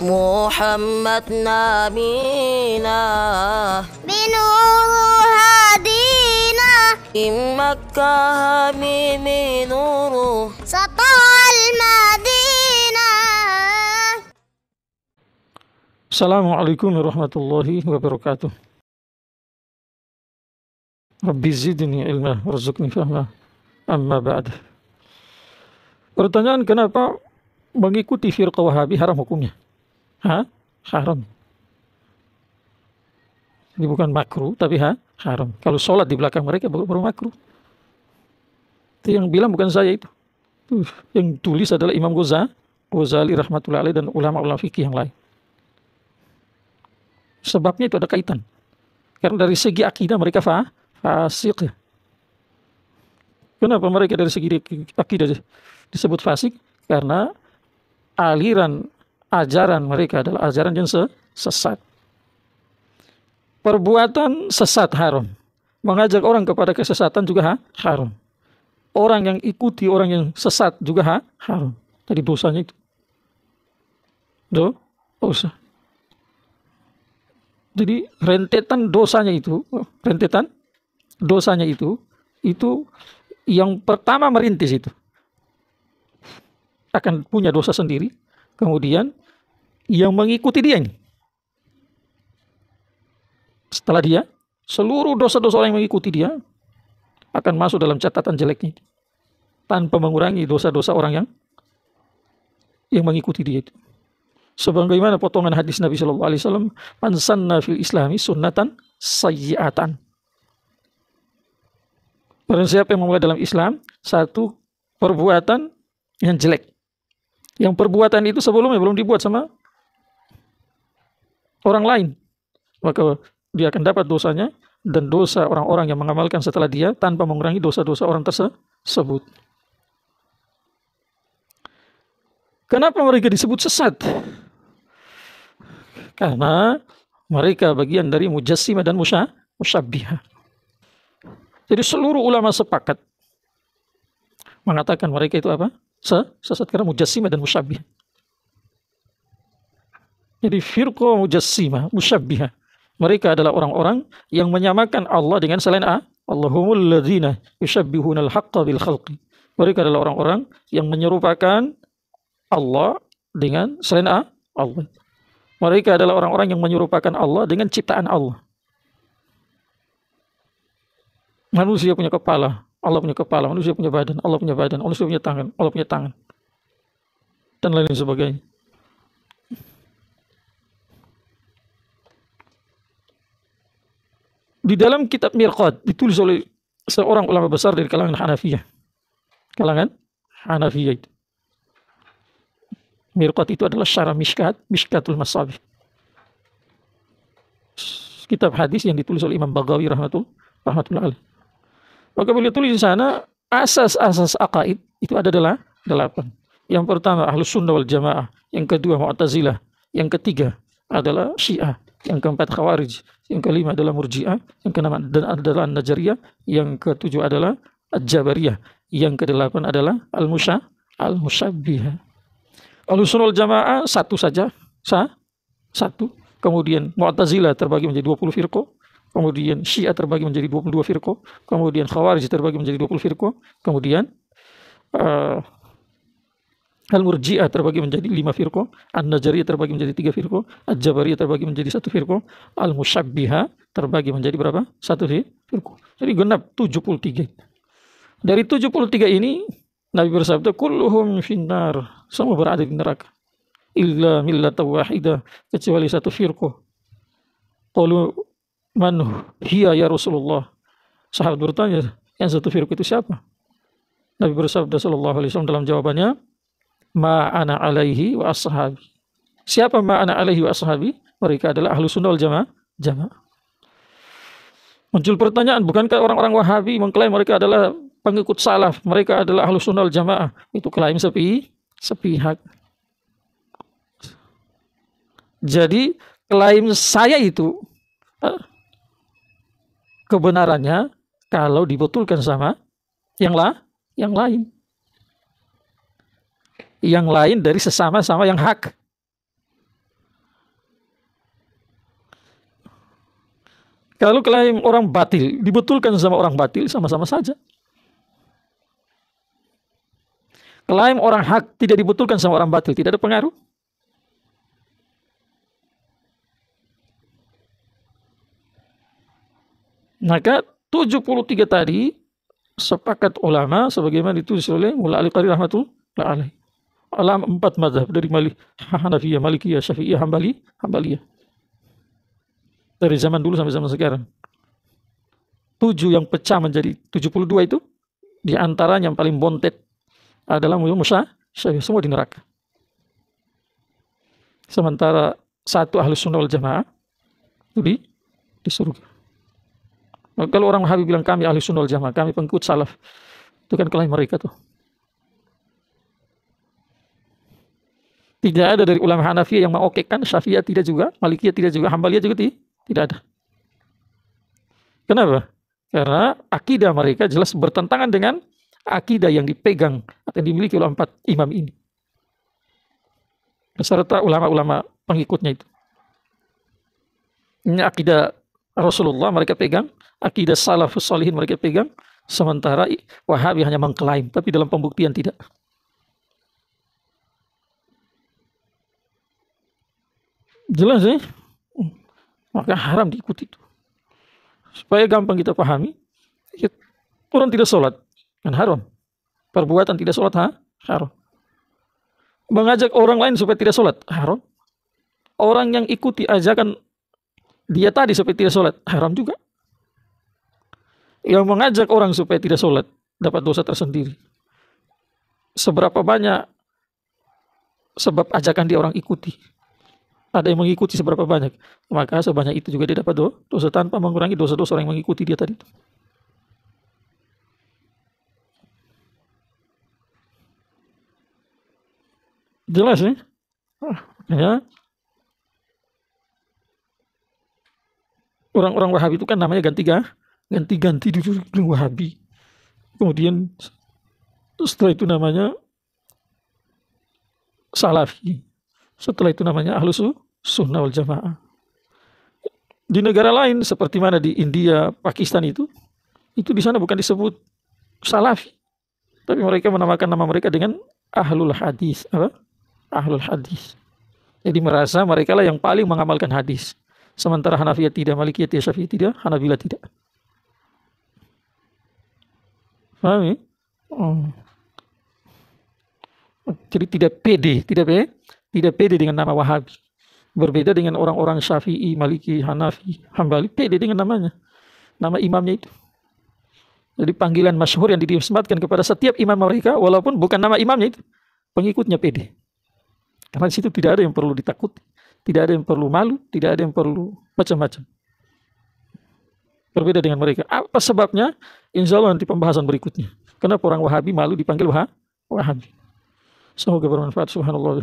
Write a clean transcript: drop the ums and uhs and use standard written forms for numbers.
محمد نبينا بنور هدينا من مكة حبيبي نور سطع المدينة. Assalamualaikum warahmatullahi wabarakatuh. Rabbi zidni ilma warzuqni fahma. Amma ba'd. Pertanyaan, kenapa mengikuti firqah Wahabi haram hukumnya? Haram. Ini bukan makruh, tapi haram. Kalau sholat di belakang mereka baru makruh. Itu yang bilang bukan saya itu. Yang tulis adalah Imam Ghazali rahmatullahi alaih dan ulama-ulama fikih yang lain. Sebabnya itu ada kaitan. Karena dari segi akidah mereka fasik. Kenapa mereka dari segi akidah disebut fasik? Karena aliran ajaran mereka adalah ajaran yang sesat. Perbuatan sesat haram. Mengajak orang kepada kesesatan juga haram. Orang yang ikuti orang yang sesat juga haram. Tadi dosanya itu. Dosa. Jadi rentetan dosanya itu yang pertama merintis itu akan punya dosa sendiri. Kemudian yang mengikuti dia ini, setelah dia, seluruh dosa-dosa orang yang mengikuti dia akan masuk dalam catatan jeleknya tanpa mengurangi dosa-dosa orang yang mengikuti dia itu. Sebagaimana potongan hadis Nabi Shallallahu Alaihi Wasallam, "Man sanna fil Islami sunnatan sayyi'atan." Barang siapa yang memulai dalam Islam satu perbuatan yang jelek, yang perbuatan itu sebelumnya belum dibuat sama orang lain, maka dia akan dapat dosanya dan dosa orang-orang yang mengamalkan setelah dia tanpa mengurangi dosa-dosa orang tersebut. Kenapa mereka disebut sesat? Karena mereka bagian dari mujassimah dan musyabbihah. Jadi seluruh ulama sepakat mengatakan mereka itu apa? Sesat karena mujassimah dan musyabbihah. Jadi firqah mujassimah, musyabbihah, mereka adalah orang-orang yang menyamakan Allah dengan selain Allahumul ladzina yushabbihunal haqqa bil khalqi. Mereka adalah orang-orang yang menyerupakan Allah dengan selain Allah. Mereka adalah orang-orang yang menyerupakan Allah dengan ciptaan Allah. Manusia punya kepala, Allah punya kepala. Manusia punya badan, Allah punya badan. Manusia punya tangan, Allah punya tangan. Dan lain sebagainya. Di dalam kitab Mirqat ditulis oleh seorang ulama besar dari kalangan Hanafiyah. Itu. Mirqat itu adalah syarah Mishkatul Masabih. Kitab hadis yang ditulis oleh Imam Baghawi rahmatullah alaih. Maka beliau tulis di sana asas-asas aqaid itu ada 8. Yang pertama Ahlus Sunnah wal Jamaah, yang kedua Mu'tazilah, yang ketiga adalah Syiah, yang keempat Khawarij, yang kelima adalah Murji'ah, yang keenam adalah Najariyah, yang ketujuh adalah Jabariyah, yang kedelapan adalah Al-Musyabbihah. Ahlus Sunnah wal Jamaah satu saja, satu. Kemudian Mu'tazilah terbagi menjadi 20 firqah. Kemudian Syiah terbagi menjadi 22 firqah. Kemudian Khawarij terbagi menjadi 20 firqah. Kemudian Al-Murji'ah terbagi menjadi 5 firqah. An-Najariyah terbagi menjadi 3 firqah. Al-Jabariyah terbagi menjadi 1 firqah. Al-Musyabbihah terbagi menjadi berapa? 1 firqah. Jadi genap 73. Dari 73 ini Nabi bersabda, kulluhum finnar, semua berada di neraka. Illa millata wahidah, kecuali 1 firqah. Qalu man hiya ya Rasulullah. Sahabat bertanya, yang 1 firqah itu siapa? Nabi bersabda sallallahu alaihi wasallam dalam jawabannya, ma ana alaihi wa ashabi. Siapa ma ana alaihi wa ashabi? Mereka adalah Ahlus Sunnah wal Jamaah. Muncul pertanyaan, bukankah orang-orang Wahabi mengklaim mereka adalah pengikut salaf, mereka adalah Ahlus Sunnah wal Jamaah? Itu klaim sepihak. Jadi klaim saya itu kebenarannya kalau dibetulkan sama yang lain. Yang lain dari sesama-sama yang hak. Kalau klaim orang batil dibetulkan sama orang batil, sama-sama saja. Klaim orang hak tidak dibetulkan sama orang batil, tidak ada pengaruh. Maka 73 tadi sepakat ulama sebagaimana ditulis oleh Mullah Al-Qari rahmatullah alaih. Ulama 4 mazhab dari Hanafiyah, Malikiyah, Syafi'iyah, Hambaliyah. Dari zaman dulu sampai zaman sekarang. 7 yang pecah menjadi 72 itu, di antaranya yang paling bontet adalah Syafi'iyah, semua di neraka. Sementara satu Ahlus Sunnah wal Jamaah itu di surga. Kalau orang Wahabi bilang kami Ahlus Sunnah wal Jamaah, kami pengikut salaf, itu kan klaim mereka tuh. Tidak ada dari ulama Hanafiyah yang mengokekkan, Syafi'iyah tidak juga, Malikiyah tidak juga, Hambaliyah juga tidak ada. Kenapa? Karena akidah mereka jelas bertentangan dengan akidah yang dipegang atau yang dimiliki oleh 4 imam ini, beserta ulama-ulama pengikutnya itu. Ini akidah Rasulullah mereka pegang, akidah salafus shalihin mereka pegang, sementara Wahabi hanya mengklaim, tapi dalam pembuktian tidak. Jelas ya? Maka haram diikuti itu. Supaya gampang kita pahami, orang tidak sholat kan haram. Perbuatan tidak sholat haram. Mengajak orang lain supaya tidak sholat haram. Orang yang ikuti ajakan dia tadi supaya tidak sholat haram juga. Yang mengajak orang supaya tidak sholat dapat dosa tersendiri. Seberapa banyak sebab ajakan dia orang ikuti, ada yang mengikuti seberapa banyak, maka sebanyak itu juga dia dapat dosa tanpa mengurangi dosa-dosa orang yang mengikuti dia tadi. Jelas ya? Ya. Orang-orang Wahabi itu kan namanya ganti-ganti dulu Wahabi. Kemudian setelah itu namanya Salafi. Setelah itu namanya Ahlus Sunnah wal Jamaah. Di negara lain seperti mana di India, Pakistan itu di sana bukan disebut Salafi, tapi mereka menamakan nama mereka dengan Ahlul Hadis. Apa? Ahlul Hadis. Jadi merasa mereka lah yang paling mengamalkan hadis. Sementara Hanafiyah tidak, Malikiyah tidak, Syafi'iyah tidak, Hanabilah tidak. Paham ya? Jadi tidak pede dengan nama Wahabi. Berbeda dengan orang-orang Syafi'i, Maliki, Hanafi, Hambali, pede dengan namanya. Nama imamnya itu. Jadi panggilan masyhur yang dinisbatkan kepada setiap imam mereka, walaupun bukan nama imamnya itu, pengikutnya pede. Karena di situ tidak ada yang perlu ditakuti, tidak ada yang perlu malu, tidak ada yang perlu macam-macam. Berbeda dengan mereka. Apa sebabnya? Insya Allah nanti pembahasan berikutnya. Kenapa orang Wahabi malu dipanggil Wahabi? Semoga bermanfaat. Subhanallah.